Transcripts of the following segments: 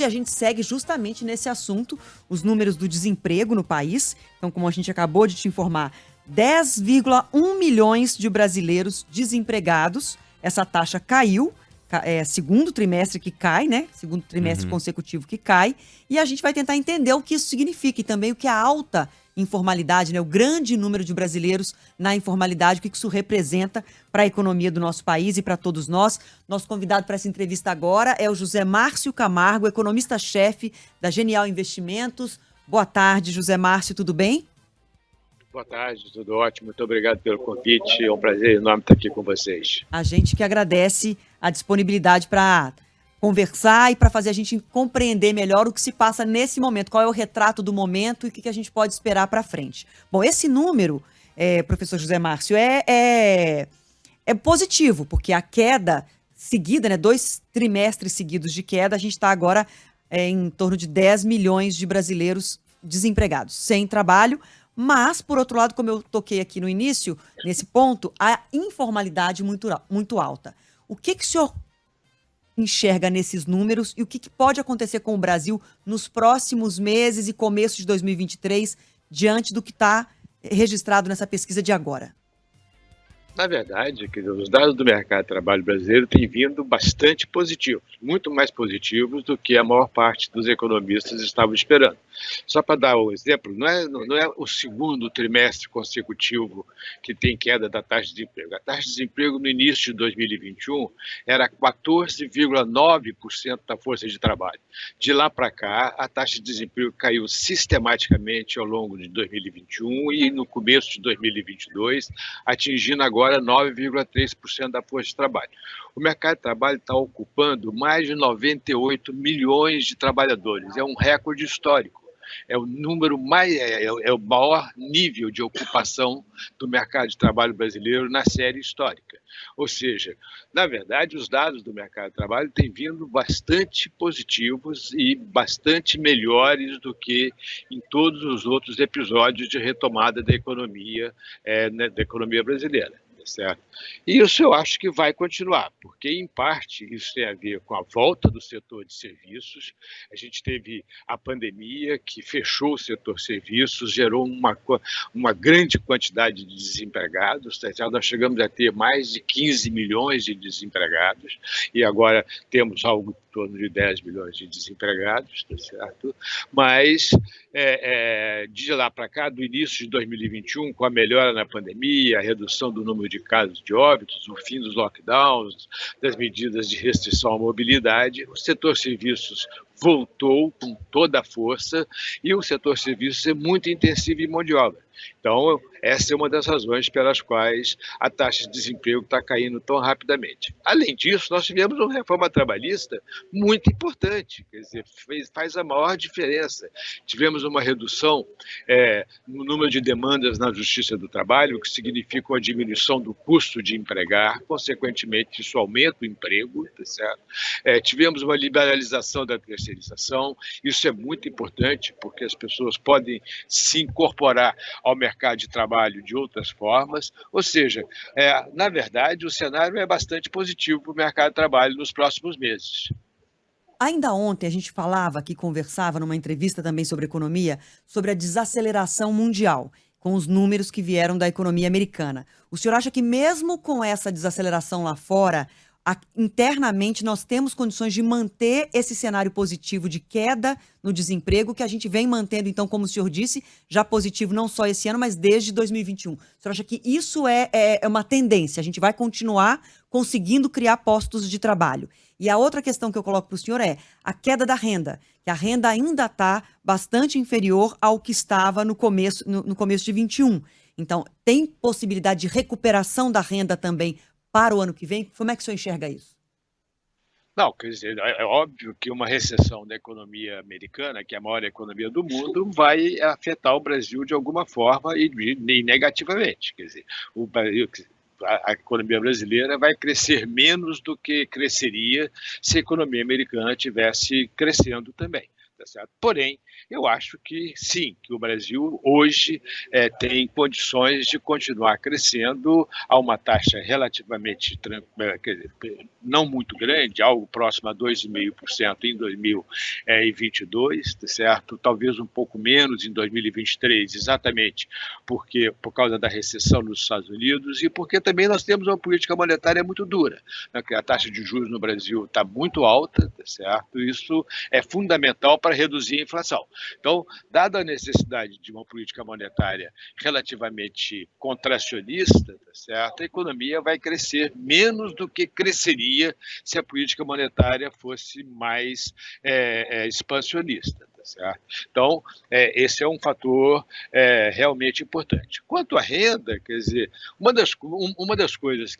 e a gente segue justamente nesse assunto, os números do desemprego no país. Então, como a gente acabou de te informar, 10,1 milhões de brasileiros desempregados. Essa taxa caiu, segundo trimestre que cai, né? Segundo trimestre consecutivo que cai. E a gente vai tentar entender o que isso significa e também o que a alta informalidade, né? O grande número de brasileiros na informalidade, o que isso representa para a economia do nosso país e para todos nós. Nosso convidado para essa entrevista agora é o José Márcio Camargo, economista-chefe da Genial Investimentos. Boa tarde, José Márcio, tudo bem? Boa tarde, tudo ótimo. Muito obrigado pelo convite. É um prazer enorme estar aqui com vocês. A gente que agradece a disponibilidade para conversar e para fazer a gente compreender melhor o que se passa nesse momento, qual é o retrato do momento e o que a gente pode esperar para frente. Bom, esse número, professor José Márcio, é positivo, porque a queda seguida, né, 2 trimestres seguidos de queda, a gente está agora em torno de 10 milhões de brasileiros desempregados, sem trabalho. Mas, por outro lado, como eu toquei aqui no início, nesse ponto, a informalidade muito alta. O que o senhor enxerga nesses números e o que pode acontecer com o Brasil nos próximos meses e começo de 2023, diante do que está registrado nessa pesquisa de agora? Na verdade, os dados do mercado de trabalho brasileiro têm vindo bastante positivos, muito mais positivos do que a maior parte dos economistas estavam esperando. Só para dar um exemplo, não é o segundo trimestre consecutivo que tem queda da taxa de desemprego. A taxa de desemprego no início de 2021 era 14,9% da força de trabalho. De lá para cá, a taxa de desemprego caiu sistematicamente ao longo de 2021 e no começo de 2022, atingindo agora 9,3% da força de trabalho. O mercado de trabalho está ocupando mais de 98 milhões de trabalhadores. É um recorde histórico. É o número é o maior nível de ocupação do mercado de trabalho brasileiro na série histórica. Ou seja, na verdade, os dados do mercado de trabalho têm vindo bastante positivos e bastante melhores do que em todos os outros episódios de retomada da economia brasileira. Certo? E isso eu acho que vai continuar, porque, em parte, isso tem a ver com a volta do setor de serviços. A gente teve a pandemia que fechou o setor serviços, gerou uma grande quantidade de desempregados. Nós chegamos a ter mais de 15 milhões de desempregados e agora temos algo em torno de 10 milhões de desempregados, tá certo? Mas, de lá para cá, do início de 2021, com a melhora na pandemia, a redução do número de casos de óbitos, o fim dos lockdowns, das medidas de restrição à mobilidade, o setor serviços voltou com toda a força e o setor serviços é muito intensivo em mão de obra. Então, essa é uma das razões pelas quais a taxa de desemprego está caindo tão rapidamente. Além disso, nós tivemos uma reforma trabalhista muito importante, quer dizer, faz a maior diferença. Tivemos uma redução no número de demandas na Justiça do Trabalho, o que significa uma diminuição do custo de empregar, consequentemente, isso aumenta o emprego, tá certo? Tivemos uma liberalização da terceirização, isso é muito importante, porque as pessoas podem se incorporar ao mercado de trabalho de outras formas, ou seja, na verdade, o cenário é bastante positivo para o mercado de trabalho nos próximos meses. Ainda ontem a gente falava aqui, conversava numa entrevista também sobre economia, sobre a desaceleração mundial, com os números que vieram da economia americana. O senhor acha que mesmo com essa desaceleração lá fora, internamente nós temos condições de manter esse cenário positivo de queda no desemprego que a gente vem mantendo, então, como o senhor disse, já positivo não só esse ano, mas desde 2021. O senhor acha que isso é uma tendência? A gente vai continuar conseguindo criar postos de trabalho? E a outra questão que eu coloco para o senhor é a queda da renda, que a renda ainda está bastante inferior ao que estava no começo de 21. Então, tem possibilidade de recuperação da renda também para o ano que vem? Como é que o senhor enxerga isso? Não, quer dizer, é óbvio que uma recessão da economia americana, que é a maior economia do mundo, vai afetar o Brasil de alguma forma e negativamente. Quer dizer, a economia brasileira vai crescer menos do que cresceria se a economia americana estivesse crescendo também. tá certo? Porém, eu acho que sim, que o Brasil hoje tem condições de continuar crescendo a uma taxa relativamente não muito grande, algo próximo a 2,5% em 2022, tá certo? Talvez um pouco menos em 2023, exatamente por causa da recessão nos Estados Unidos e porque também nós temos uma política monetária muito dura, né? A taxa de juros no Brasil está muito alta, tá certo? Isso é fundamental para reduzir a inflação. Então, dada a necessidade de uma política monetária relativamente contracionista, tá certo? A economia vai crescer menos do que cresceria se a política monetária fosse mais expansionista. Certo? Então, esse é um fator realmente importante. Quanto à renda, quer dizer, uma das coisas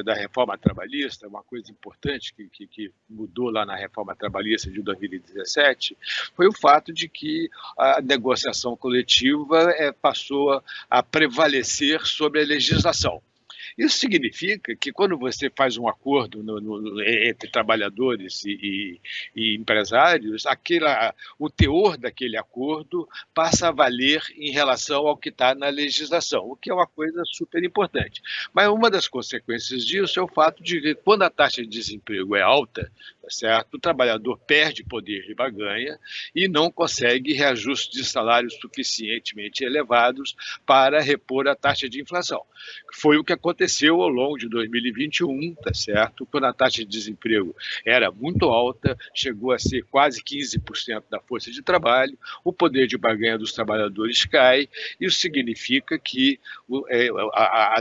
da reforma trabalhista, uma coisa importante que mudou lá na reforma trabalhista de 2017, foi o fato de que a negociação coletiva passou a prevalecer sobre a legislação. Isso significa que quando você faz um acordo entre trabalhadores e empresários, o teor daquele acordo passa a valer em relação ao que está na legislação, o que é uma coisa super importante. Mas uma das consequências disso é o fato de que quando a taxa de desemprego é alta, tá certo? O trabalhador perde poder de barganha e não consegue reajustes de salários suficientemente elevados para repor a taxa de inflação. Foi o que aconteceu ao longo de 2021, tá certo? Quando a taxa de desemprego era muito alta, chegou a ser quase 15% da força de trabalho, o poder de barganha dos trabalhadores cai, isso significa que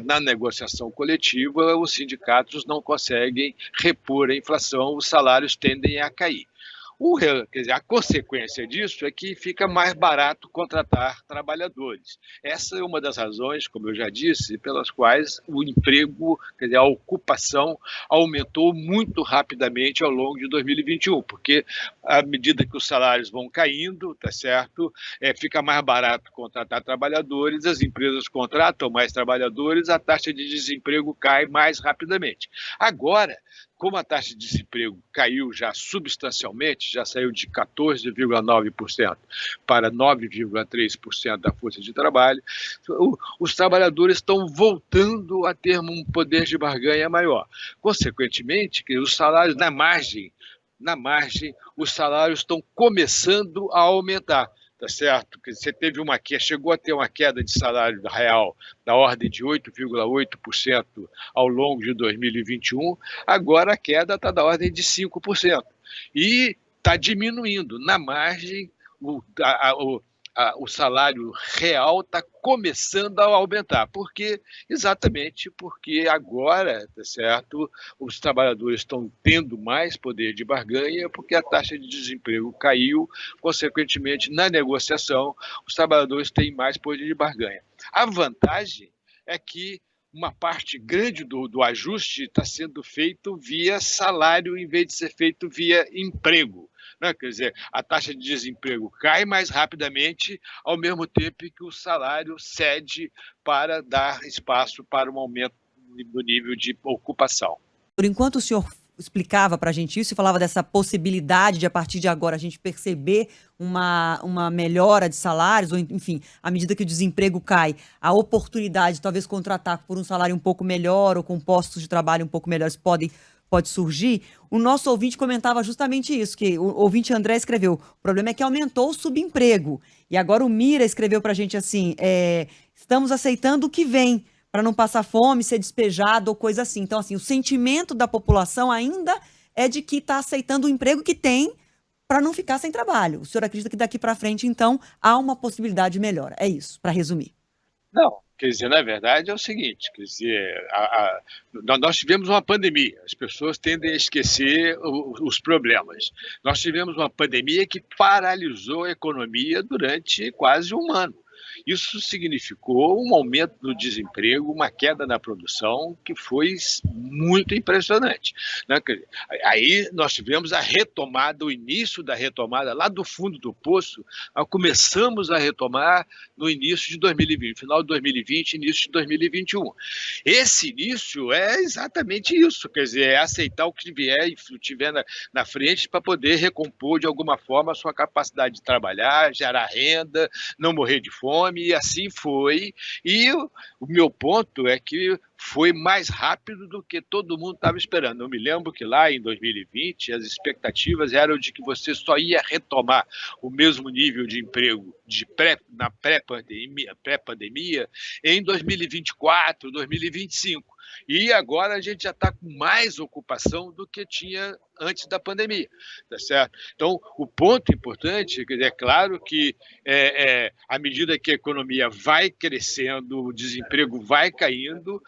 na negociação coletiva os sindicatos não conseguem repor a inflação, os salários tendem a cair. Quer dizer, a consequência disso é que fica mais barato contratar trabalhadores. Essa é uma das razões, como eu já disse, pelas quais o emprego, quer dizer, a ocupação aumentou muito rapidamente ao longo de 2021, porque à medida que os salários vão caindo, tá certo, fica mais barato contratar trabalhadores, as empresas contratam mais trabalhadores, a taxa de desemprego cai mais rapidamente. Agora, como a taxa de desemprego caiu já substancialmente, já saiu de 14,9% para 9,3% da força de trabalho, os trabalhadores estão voltando a ter um poder de barganha maior. Consequentemente, os salários na margem, os salários estão começando a aumentar. Tá certo? Você chegou a ter uma queda de salário real da ordem de 8,8% ao longo de 2021, agora a queda está da ordem de 5%. E está diminuindo. Na margem, o salário real está começando a aumentar. Por quê? Exatamente porque agora, tá certo, os trabalhadores estão tendo mais poder de barganha, porque a taxa de desemprego caiu, consequentemente, na negociação, os trabalhadores têm mais poder de barganha. A vantagem é que uma parte grande do ajuste está sendo feito via salário em vez de ser feito via emprego. Né? Quer dizer, a taxa de desemprego cai mais rapidamente, ao mesmo tempo que o salário cede para dar espaço para um aumento do nível de ocupação. Por enquanto o senhor explicava para a gente isso e falava dessa possibilidade de, a partir de agora, a gente perceber uma melhora de salários, ou enfim, à medida que o desemprego cai, a oportunidade de talvez contratar por um salário um pouco melhor ou com postos de trabalho um pouco melhores pode surgir. O nosso ouvinte comentava justamente isso, que o ouvinte André escreveu, o problema é que aumentou o subemprego. E agora o Mira escreveu para a gente assim, estamos aceitando o que vem, para não passar fome, ser despejado ou coisa assim. Então, assim, o sentimento da população ainda é de que está aceitando o emprego que tem para não ficar sem trabalho. O senhor acredita que daqui para frente, então, há uma possibilidade de melhora? É isso, para resumir. Não, quer dizer, na verdade é o seguinte, quer dizer, nós tivemos uma pandemia, as pessoas tendem a esquecer os problemas. Nós tivemos uma pandemia que paralisou a economia durante quase um ano. Isso significou um aumento do desemprego, uma queda na produção que foi muito impressionante, né? Aí nós tivemos a retomada, o início da retomada lá do fundo do poço. Começamos a retomar no início de 2020, final de 2020, início de 2021. Esse início é exatamente isso, quer dizer, é aceitar o que vier e tiver na frente para poder recompor de alguma forma a sua capacidade de trabalhar, gerar renda, não morrer de fome, e assim foi. E o meu ponto é que foi mais rápido do que todo mundo estava esperando. Eu me lembro que lá em 2020 as expectativas eram de que você só ia retomar o mesmo nível de emprego na pré-pandemia em 2024, 2025. E agora a gente já está com mais ocupação do que tinha antes da pandemia, tá certo? Então, o ponto importante, é claro que à medida que a economia vai crescendo, o desemprego vai caindo,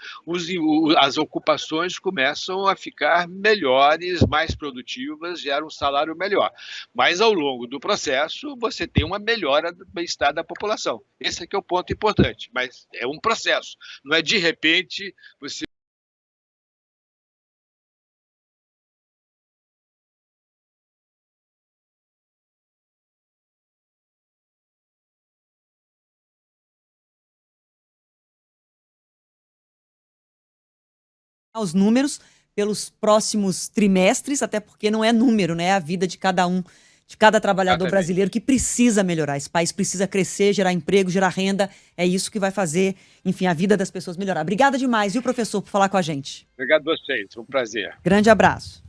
as ocupações começam a ficar melhores, mais produtivas, geram um salário melhor. Mas, ao longo do processo, você tem uma melhora do bem-estar da população. Esse aqui é o ponto importante, mas é um processo. Não é de repente você... Os números pelos próximos trimestres, até porque não é número, né? É a vida de cada um, de cada trabalhador Exatamente. brasileiro que precisa melhorar. Esse país precisa crescer, gerar emprego, gerar renda. É isso que vai fazer, enfim, a vida das pessoas melhorar. Obrigada demais, viu, professor, por falar com a gente. Obrigado a vocês, foi um prazer. Grande abraço.